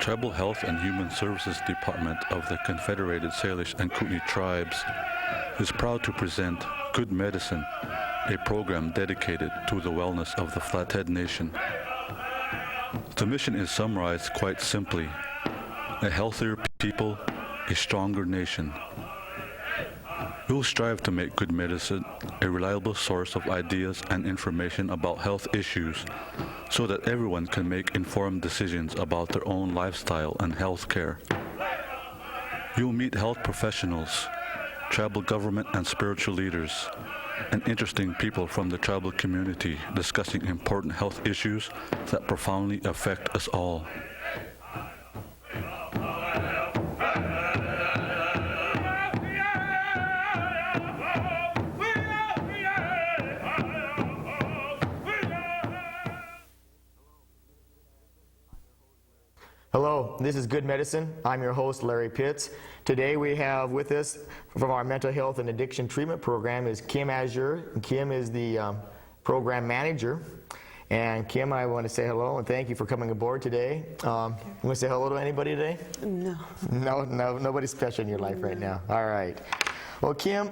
Tribal Health and Human Services Department of the Confederated Salish and Kootenai tribes is proud to present Good Medicine, a program dedicated to the wellness of the Flathead Nation. The mission is summarized quite simply: a healthier people, a stronger nation. We'll strive to make Good Medicine a reliable source of ideas and information about health issues so that everyone can make informed decisions about their own lifestyle and health care. You'll meet health professionals, tribal government and spiritual leaders, and interesting people from the tribal community discussing important health issues that profoundly affect us all. Hello, this is Good Medicine. I'm your host, Larry Pitts. Today we have with us from our mental health and addiction treatment program is Kim Azure. And Kim is the program manager. And Kim, I want to say hello and thank you for coming aboard today. You want to say hello to anybody today? No. No, nobody special in your life right now. All right. Well, Kim,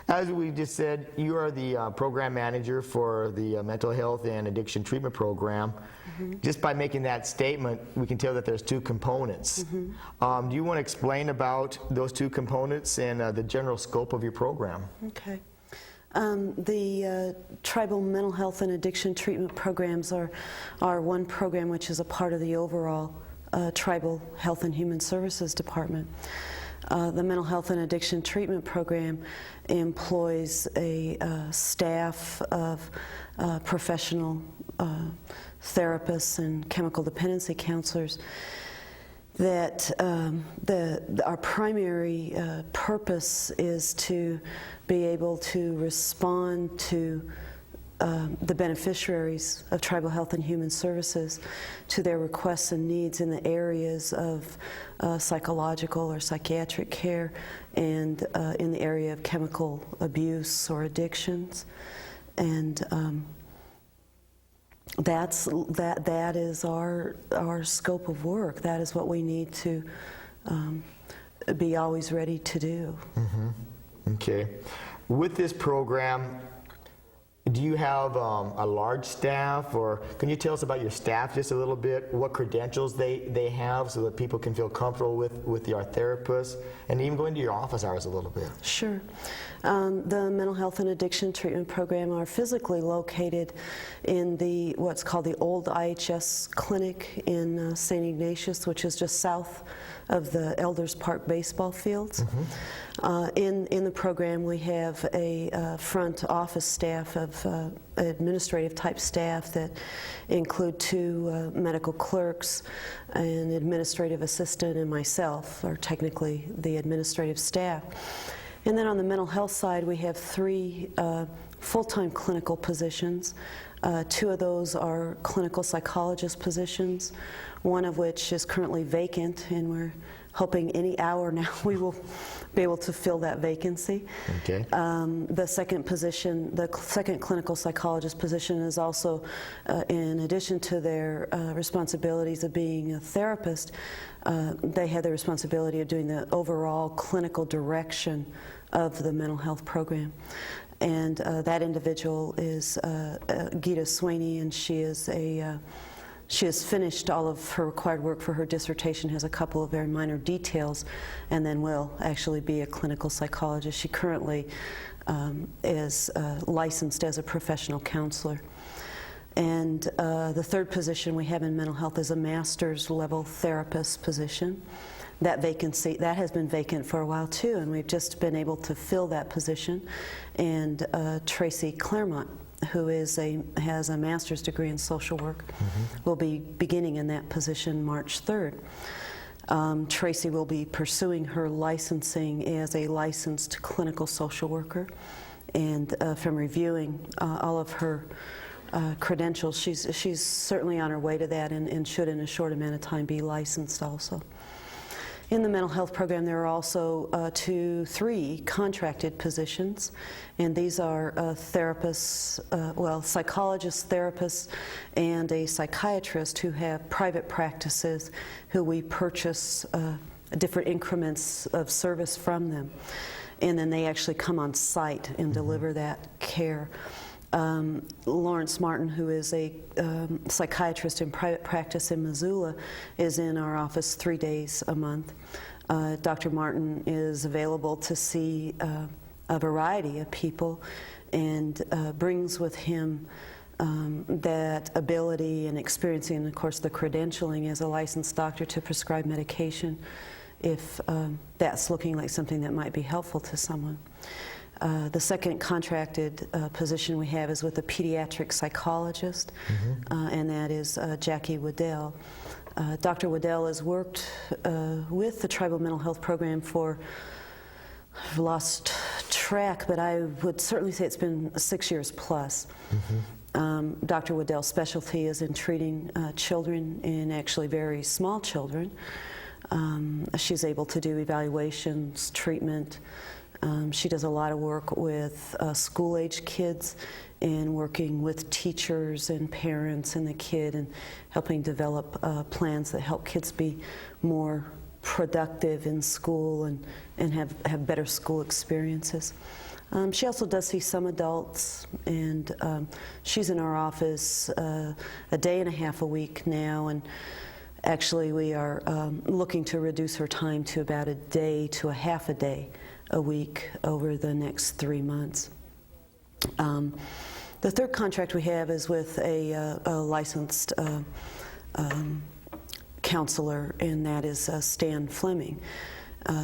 as we just said, you are the program manager for the mental health and addiction treatment program. Just by making that statement, we can tell that there's two components. Do you want to explain about those two components and the general scope of your program? Okay. The tribal mental health and addiction treatment programs are one program which is a part of the overall tribal health and human services department. The mental health and addiction treatment program employs a staff of professional therapists and chemical dependency counselors that our primary purpose is to be able to respond to the beneficiaries of tribal health and human services to their requests and needs in the areas of psychological or psychiatric care and in the area of chemical abuse or addictions. And that is our scope of work. That is what we need to be always ready to do. Okay. With this program, do you have a large staff, or can you tell us about your staff just a little bit, what credentials they have so that people can feel comfortable with your therapists, and even go into your office hours a little bit? Sure. The mental health and addiction treatment program are physically located in what's called the old IHS clinic in St. Ignatius, which is just south of the Elders Park baseball fields. In the program we have a front office staff of administrative type staff that include two medical clerks, an administrative assistant, and myself are technically the administrative staff. And then on the mental health side we have three full-time clinical positions. Two of those are clinical psychologist positions, one of which is currently vacant, and we're hoping any hour now we will be able to fill that vacancy. Okay. The second position, the second clinical psychologist position, is also, in addition to their responsibilities of being a therapist, they have the responsibility of doing the overall clinical direction of the mental health program. And that individual is Gita Sweeney, and she has finished all of her required work for her dissertation, has a couple of very minor details, and then will actually be a clinical psychologist. She currently is licensed as a professional counselor. And the third position we have in mental health is a master's level therapist position. That vacancy, that has been vacant for a while too, and we've just been able to fill that position. And Tracy Claremont, who has a master's degree in social work, will be beginning in that position March 3rd. Tracy will be pursuing her licensing as a licensed clinical social worker, and from reviewing all of her credentials, she's certainly on her way to that, and should in a short amount of time be licensed also. In the mental health program, there are also 3 contracted positions, and these are therapists, psychologists, therapists, and a psychiatrist who have private practices who we purchase different increments of service from them. And then they actually come on site and deliver that care. Lawrence Martin, who is a psychiatrist in private practice in Missoula, is in our office 3 days a month. Dr. Martin is available to see a variety of people and brings with him that ability and experiencing, and of course the credentialing as a licensed doctor to prescribe medication if that's looking like something that might be helpful to someone. The second contracted position we have is with a pediatric psychologist, and that is Jackie Waddell. Dr. Waddell has worked with the Tribal Mental Health Program for, I've lost track, but I would certainly say it's been 6 years plus. Dr. Waddell's specialty is in treating children, and actually very small children. She's able to do evaluations, treatment. She does a lot of work with school-age kids and working with teachers and parents and the kid and helping develop plans that help kids be more productive in school and have better school experiences. She also does see some adults, and she's in our office a day and a half a week now, and actually we are looking to reduce her time to about a day to a half a day a week over the next 3 months. The third contract we have is with a licensed counselor, and that is Stan Fleming.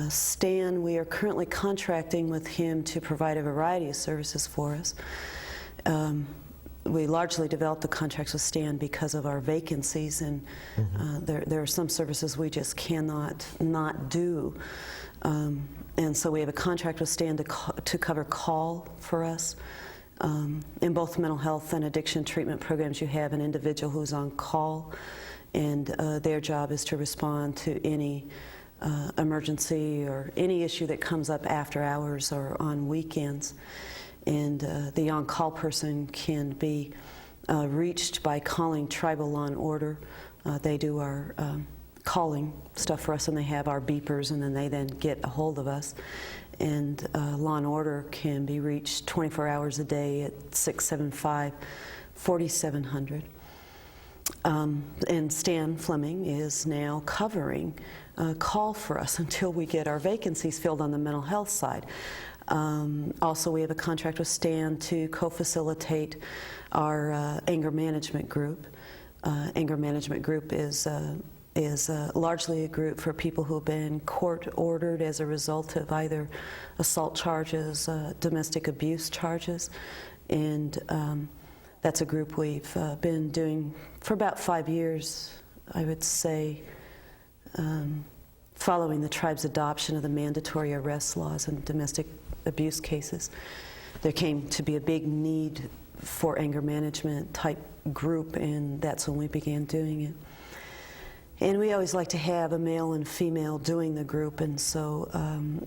Stan, we are currently contracting with him to provide a variety of services for us. We largely developed the contracts with Stan because of our vacancies, and there are some services we just cannot not do. And so we have a contract with Stan to cover call for us. In both mental health and addiction treatment programs, you have an individual who's on call, and their job is to respond to any emergency or any issue that comes up after hours or on weekends. And the on-call person can be reached by calling Tribal Law and Order. They do our calling stuff for us, and they have our beepers, and then they get a hold of us. And Law and Order can be reached 24 hours a day at 675-4700. And Stan Fleming is now covering call for us until we get our vacancies filled on the mental health side. Also, we have a contract with Stan to co-facilitate our anger management group. Anger management group is largely a group for people who have been court-ordered as a result of either assault charges, domestic abuse charges, and that's a group we've been doing for about 5 years, I would say, following the tribe's adoption of the mandatory arrest laws in domestic abuse cases. There came to be a big need for anger management type group, and that's when we began doing it. And we always like to have a male and female doing the group, and so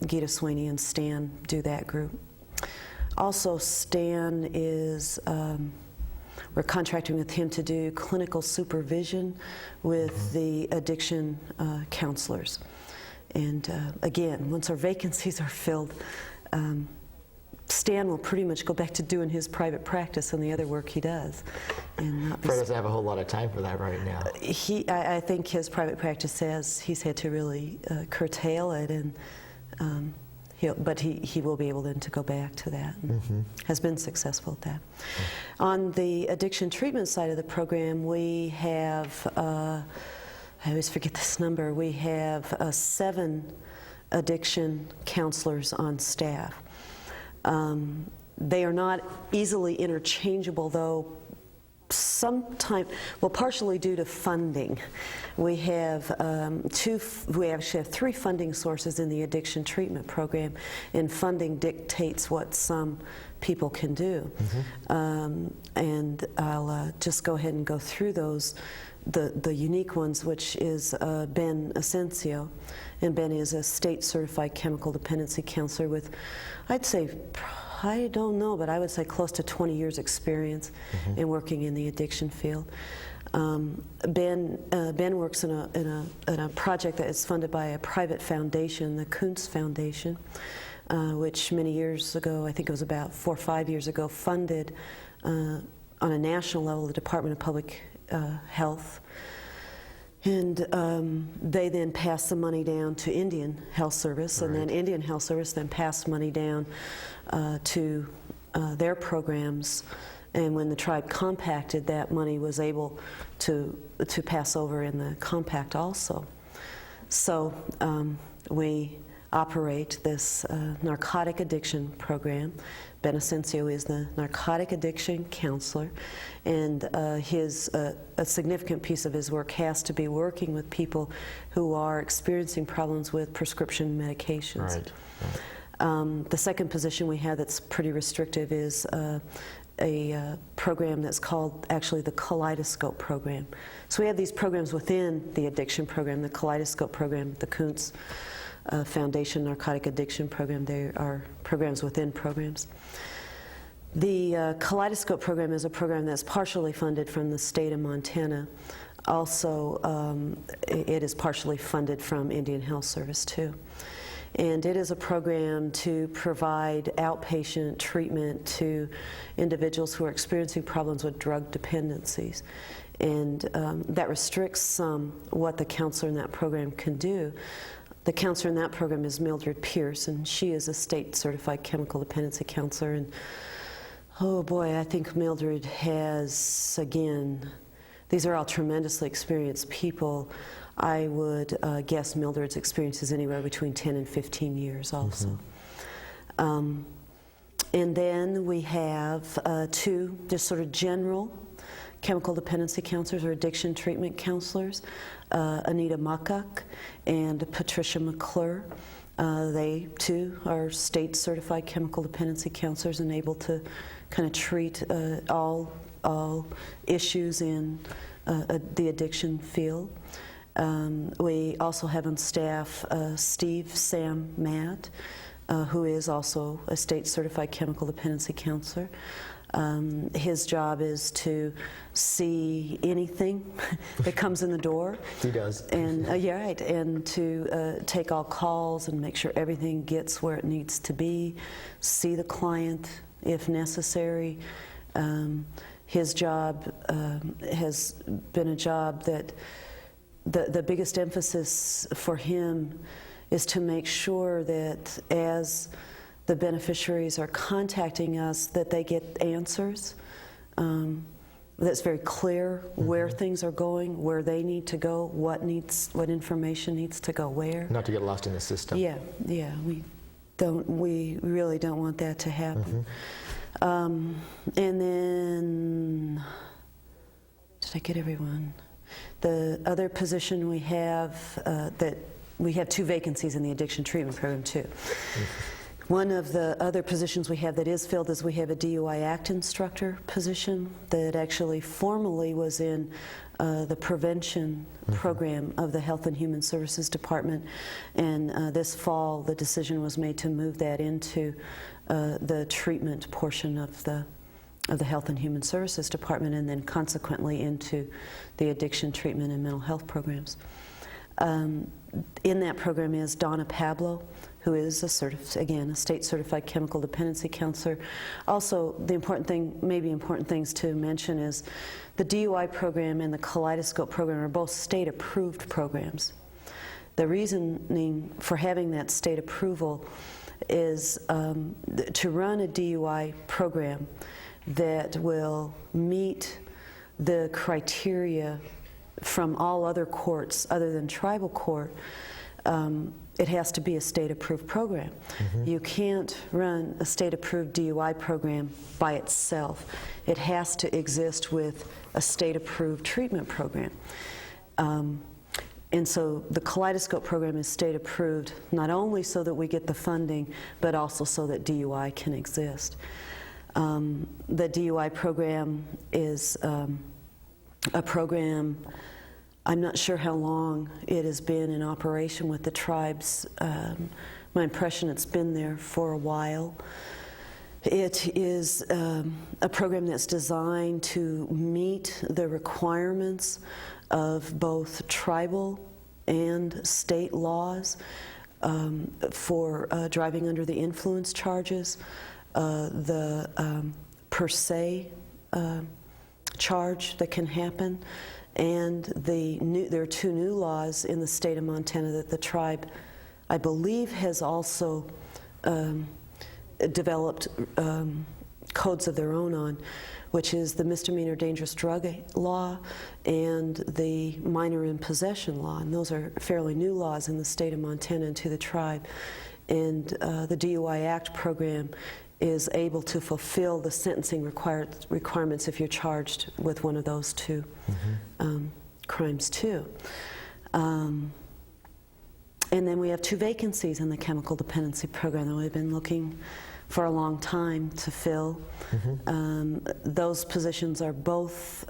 Gita Sweeney and Stan do that group. Also, Stan is, we're contracting with him to do clinical supervision with the addiction counselors. And again, once our vacancies are filled, Stan will pretty much go back to doing his private practice and the other work he does. And Fred doesn't have a whole lot of time for that right now. I think his private practice he's had to really curtail it, and but he will be able then to go back to that, and has been successful at that. On the addiction treatment side of the program, we have, I always forget this number, we have 7 addiction counselors on staff. They are not easily interchangeable, though sometimes, well, partially due to funding. We have we actually have 3 funding sources in the addiction treatment program, and funding dictates what some people can do. And I'll just go ahead and go through those. the unique ones, which is Ben Asensio. And Ben is a state certified chemical dependency counselor with, I'd say, I don't know, but I would say close to 20 years experience in working in the addiction field. Ben works in a project that is funded by a private foundation, the Kootenai Foundation, which many years ago, I think it was about 4 or 5 years ago, funded on a national level the Department of Public Health. And they then passed the money down to Indian Health Service, and then Indian Health Service then passed money down to their programs. And when the tribe compacted, that money was able to pass over in the compact also. So we operate this narcotic addiction program. Ben Asensio is the narcotic addiction counselor, and a significant piece of his work has to be working with people who are experiencing problems with prescription medications. The second position we have that's pretty restrictive is a program that's called actually the Kaleidoscope program. So we have these programs within the addiction program, the Kaleidoscope program, the Koontz Foundation Narcotic Addiction Program. They are programs within programs. The Kaleidoscope program is a program that's partially funded from the state of Montana. Also, it is partially funded from Indian Health Service too. And it is a program to provide outpatient treatment to individuals who are experiencing problems with drug dependencies. And that restricts some what the counselor in that program can do. The counselor in that program is Mildred Pierce, and she is a state certified chemical dependency counselor. And oh boy, I think Mildred has, again, these are all tremendously experienced people. I would guess Mildred's experience is anywhere between 10 and 15 years also. And then we have 2 just sort of general chemical dependency counselors or addiction treatment counselors, Anita Makak and Patricia McClure. They too are state certified chemical dependency counselors and able to kind of treat all issues in the addiction field. We also have on staff Steve Sam Matt, who is also a state certified chemical dependency counselor. His job is to see anything that comes in the door. He does. And yeah, right, and to take all calls and make sure everything gets where it needs to be, see the client if necessary. His job has been a job that the biggest emphasis for him is to make sure that as the beneficiaries are contacting us, that they get answers. That's very clear where things are going, where they need to go, what information needs to go where. Not to get lost in the system. Yeah, we really don't want that to happen. And then, did I get everyone? The other position we have, that we have 2 vacancies in the addiction treatment program too. One of the other positions we have that is filled is we have a DUI Act instructor position that actually formally was in the prevention program of the Health and Human Services Department, and this fall the decision was made to move that into the treatment portion of the Health and Human Services Department, and then consequently into the addiction treatment and mental health programs. In that program is Donna Pablo, who is a state certified chemical dependency counselor. Also, the important things to mention is the DUI program and the Kaleidoscope program are both state approved programs. The reasoning for having that state approval is to run a DUI program that will meet the criteria from all other courts other than tribal court. It has to be a state-approved program. You can't run a state-approved DUI program by itself. It has to exist with a state-approved treatment program. And so the Kaleidoscope program is state-approved, not only so that we get the funding, but also so that DUI can exist. The DUI program is a program. I'm not sure how long it has been in operation with the tribes. My impression it's been there for a while. It is a program that's designed to meet the requirements of both tribal and state laws for driving under the influence charges, the per se charge that can happen, and there are two new laws in the state of Montana that the tribe, I believe, has also developed codes of their own on, which is the misdemeanor dangerous drug law and the minor in possession law. And those are fairly new laws in the state of Montana and to the tribe. And the DUI Act program is able to fulfill the sentencing requirements if you're charged with one of those two crimes too. And then we have two vacancies in the chemical dependency program that we've been looking for a long time to fill. Those positions are both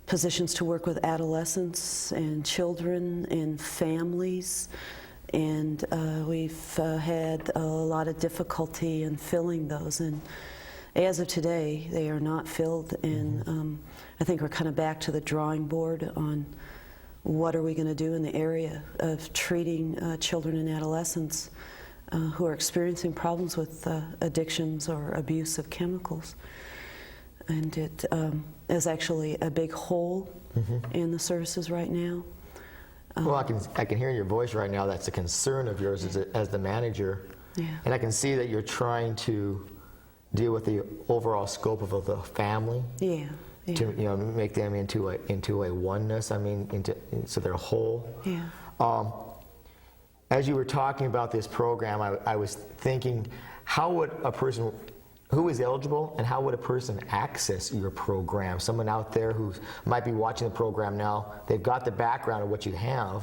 positions to work with adolescents and children and families, and we've had a lot of difficulty in filling those, and as of today they are not filled, and I think we're kind of back to the drawing board on what are we going to do in the area of treating children and adolescents who are experiencing problems with addictions or abuse of chemicals. And it is actually a big hole in the services right now. Well, I can hear in your voice right now that's a concern of yours as the manager. Yeah. And I can see that you're trying to deal with the overall scope of the family. Yeah. Yeah. To make them into a oneness. I mean, so they're whole. Yeah. As you were talking about this program, I was thinking, how would a person who is eligible and how would a person access your program? Someone out there who might be watching the program now, they've got the background of what you have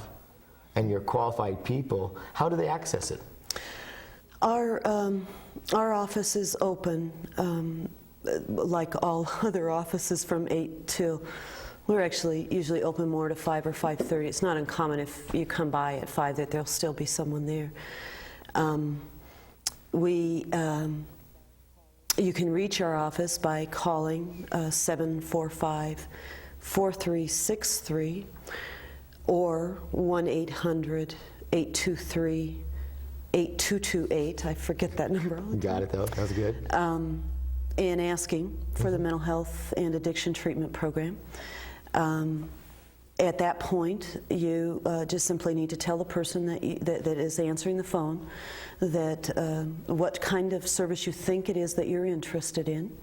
and you're qualified people. How do they access it? Our office is open, like all other offices, from 8 till, we're actually usually open more to 5 or 5:30. It's not uncommon if you come by at 5 that there'll still be someone there. You can reach our office by calling 745-4363 or 1-800-823-8228. I forget that number. You got it though, that was good. And asking for the mental health and addiction treatment program. At that point, you just simply need to tell the person that is answering the phone that what kind of service you think it is that you're interested in,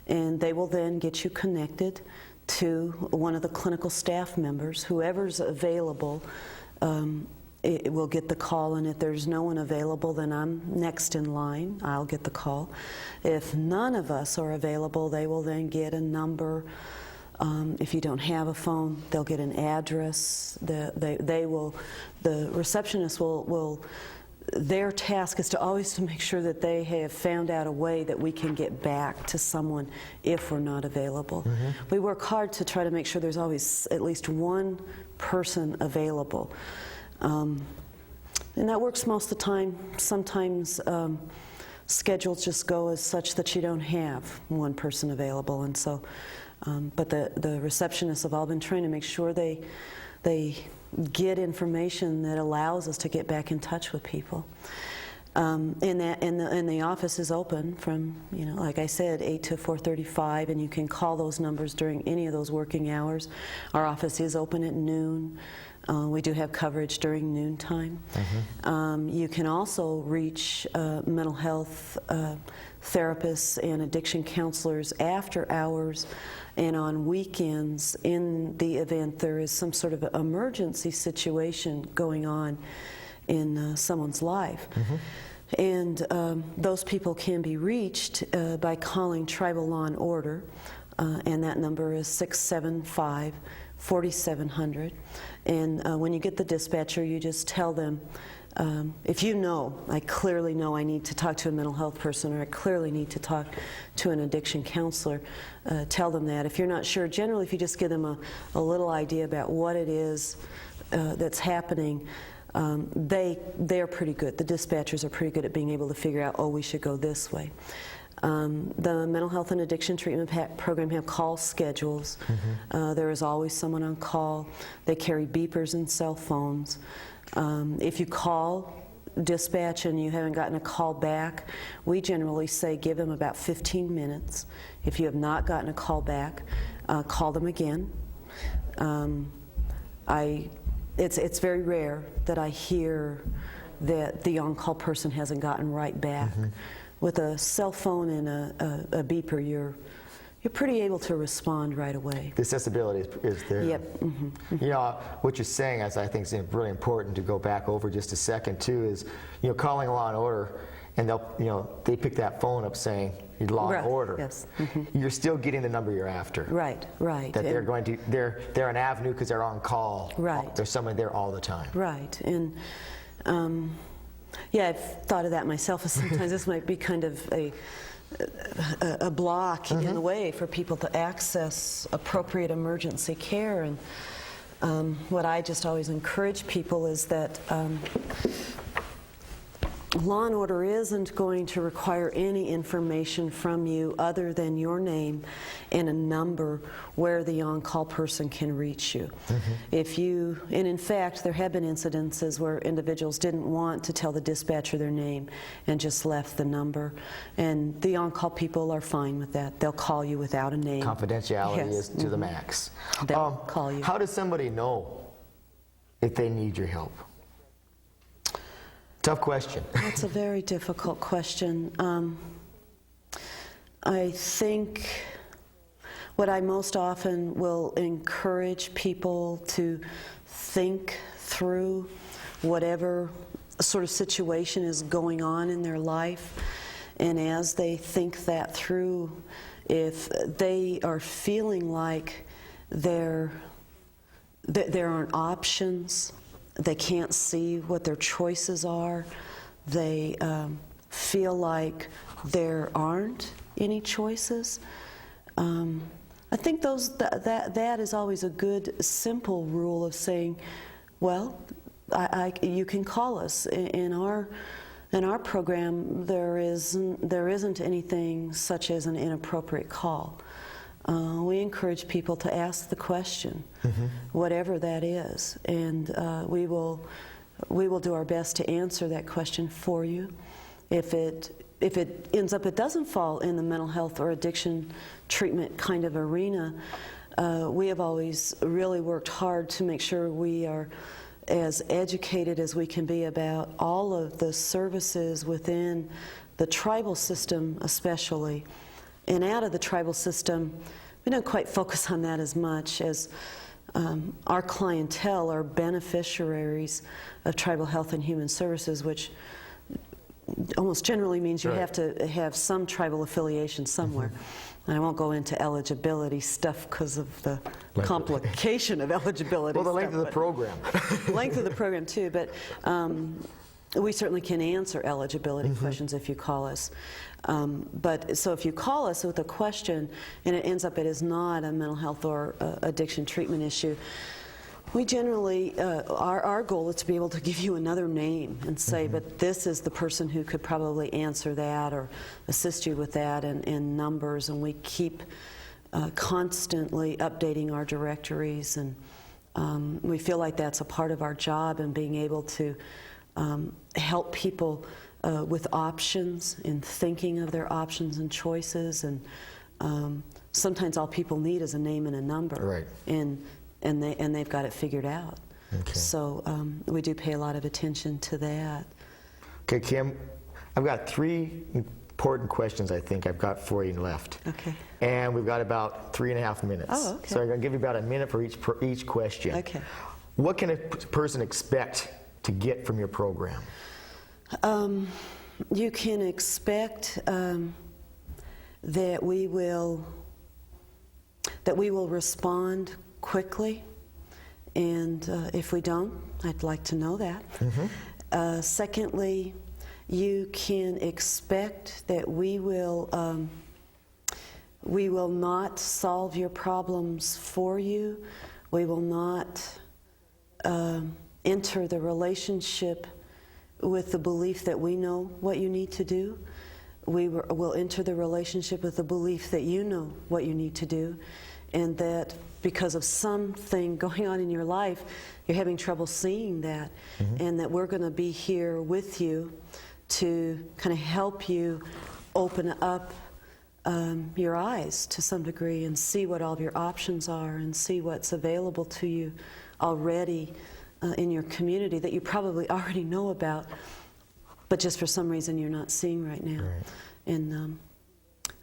and they will then get you connected to one of the clinical staff members. Whoever's available it will get the call, and if there's no one available, then I'm next in line. I'll get the call. If none of us are available, they will then get a number. If you don't have a phone, they'll get an address. The receptionist will, their task is to always to make sure that they have found out a way that we can get back to someone if we're not available. We work hard to try to make sure there's always at least one person available. And that works most of the time. Sometimes schedules just go as such that you don't have one person available, and so but the receptionists have all been trained to make sure they get information that allows us to get back in touch with people. And the office is open from, like I said, 8 to 4:35, and you can call those numbers during any of those working hours. Our office is open at noon. We do have coverage during noontime. You can also reach mental health therapists and addiction counselors after hours and on weekends in the event there is some sort of emergency situation going on in someone's life. And those people can be reached by calling Tribal Law and Order, and that number is 675-4700. And when you get the dispatcher, you just tell them If you know, I clearly know I need to talk to a mental health person, or I clearly need to talk to an addiction counselor, tell them that. If you're not sure, generally if you just give them a little idea about what it is that's happening, they're pretty good. The dispatchers are pretty good at being able to figure out, oh, we should go this way. The Mental Health and Addiction Treatment Program have call schedules. There is always someone on call. They carry beepers and cell phones. If you call dispatch and you haven't gotten a call back, we generally say give them about 15 minutes. If you have not gotten a call back, call them again. It's very rare that I hear that the on-call person hasn't gotten right back. With a cell phone and a beeper, you're pretty able to respond right away. The accessibility is there. Yep. You know, what you're saying, as I think is really important to go back over just a second too, is, you know, calling Law and Order, and they'll, you know, they pick that phone up saying Law and Order. Yes. You're still getting the number you're after. Right. That they're going to, they're an avenue because they're on call. Right. There's someone there all the time. Right. And yeah, I've thought of that myself, as sometimes this might be kind of a block in the way for people to access appropriate emergency care. And what I just always encourage people is that Law and Order isn't going to require any information from you other than your name and a number where the on-call person can reach you. If you, and in fact, there have been incidences where individuals didn't want to tell the dispatcher their name and just left the number, and the on-call people are fine with that. They'll call you without a name. Confidentiality is to the max. They'll call you. How does somebody know if they need your help? Tough question. That's a very difficult question. I think what I most often will encourage people to think through whatever sort of situation is going on in their life, and as they think that through, if they are feeling like there aren't options, they can't see what their choices are, they feel like there aren't any choices, I think that is always a good, simple rule of saying, well, you can call us. In our program, there isn't anything such as an inappropriate call. We encourage people to ask the question, whatever that is, and we will do our best to answer that question for you. If it ends up it doesn't fall in the mental health or addiction treatment kind of arena, we have always really worked hard to make sure we are as educated as we can be about all of the services within the tribal system especially. And out of the tribal system, we don't quite focus on that as much as our clientele are beneficiaries of tribal health and human services, which almost generally means you have to have some tribal affiliation somewhere. And I won't go into eligibility stuff because of the complication of eligibility. Well, the length of the program. Length of the program too, but we certainly can answer eligibility questions if you call us. So if you call us with a question and it ends up it is not a mental health or addiction treatment issue, we generally, our goal is to be able to give you another name and say, but this is the person who could probably answer that or assist you with that, and numbers, and we keep constantly updating our directories, and we feel like that's a part of our job, and being able to help people with options, in thinking of their options and choices, and sometimes all people need is a name and a number, and they've got it figured out. So we do pay a lot of attention to that. Okay, Kim, I've got 3 important questions I think I've got for you left. Okay. And we've got about 3.5 minutes. Oh, okay. So I'm going to give you about a minute for each question. Okay. What can a person expect to get from your program? You can expect that we will respond quickly, and if we don't, I'd like to know that. Secondly, you can expect that we will not solve your problems for you. We will not enter the relationship with the belief that we know what you need to do. We will enter the relationship with the belief that you know what you need to do, and that because of something going on in your life, you're having trouble seeing that, and that we're going to be here with you to kind of help you open up your eyes to some degree and see what all of your options are and see what's available to you already in your community that you probably already know about, but just for some reason you're not seeing right now. Right. And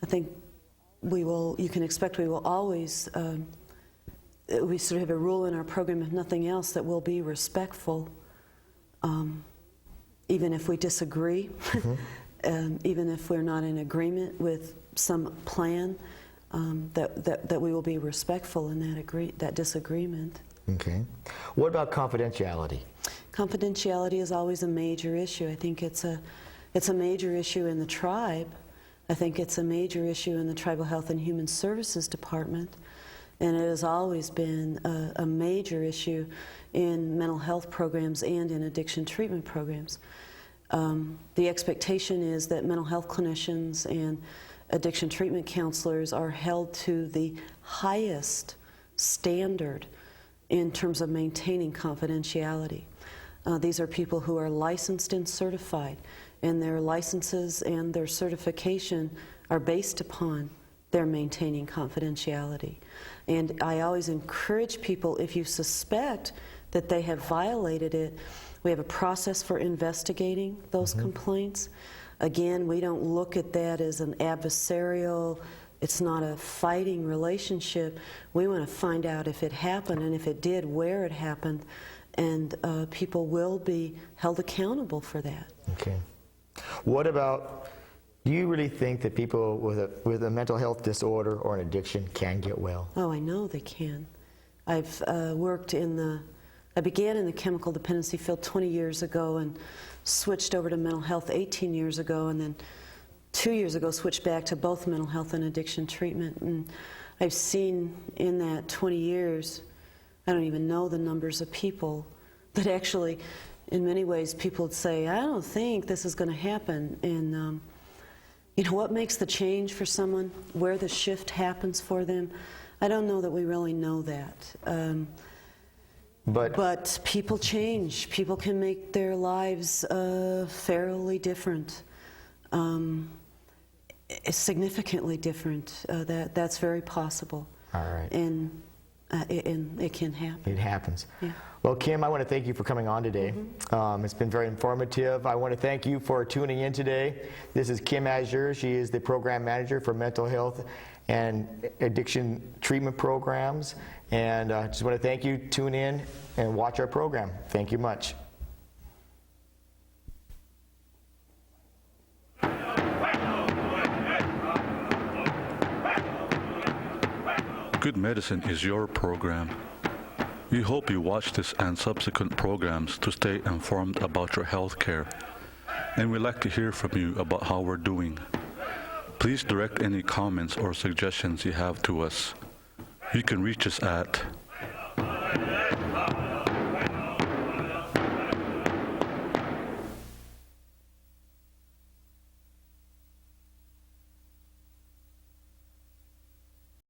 I think you can expect we will always, we sort of have a rule in our program, if nothing else, that we'll be respectful, even if we disagree, even if we're not in agreement with some plan, that we will be respectful in that disagreement. Okay. What about confidentiality? Confidentiality is always a major issue. I think it's a major issue in the tribe. I think it's a major issue in the Tribal Health and Human Services Department, and it has always been a major issue in mental health programs and in addiction treatment programs. The expectation is that mental health clinicians and addiction treatment counselors are held to the highest standard in terms of maintaining confidentiality. These are people who are licensed and certified, and their licenses and their certification are based upon their maintaining confidentiality. And I always encourage people, if you suspect that they have violated it, we have a process for investigating those complaints. Again, we don't look at that as an adversarial, it's not a fighting relationship. We want to find out if it happened, and if it did, where it happened, and people will be held accountable for that. Okay. What about, do you really think that people with a mental health disorder or an addiction can get well? Oh, I know they can. I've I began in the chemical dependency field 20 years ago and switched over to mental health 18 years ago, and then 2 years ago switched back to both mental health and addiction treatment. And I've seen in that 20 years, I don't even know the numbers of people that actually, in many ways, people would say, I don't think this is going to happen. And you know, what makes the change for someone, where the shift happens for them, I don't know that we really know that. But people change. People can make their lives fairly different, significantly different. That's very possible. All right. And it can happen. It happens. Yeah. Well, Kim, I want to thank you for coming on today. It's been very informative. I want to thank you for tuning in today. This is Kim Azure. She is the program manager for mental health and addiction treatment programs. And I just want to thank you. Tune in and watch our program. Thank you much. Good Medicine is your program. We hope you watch this and subsequent programs to stay informed about your health care. And we'd like to hear from you about how we're doing. Please direct any comments or suggestions you have to us. You can reach us at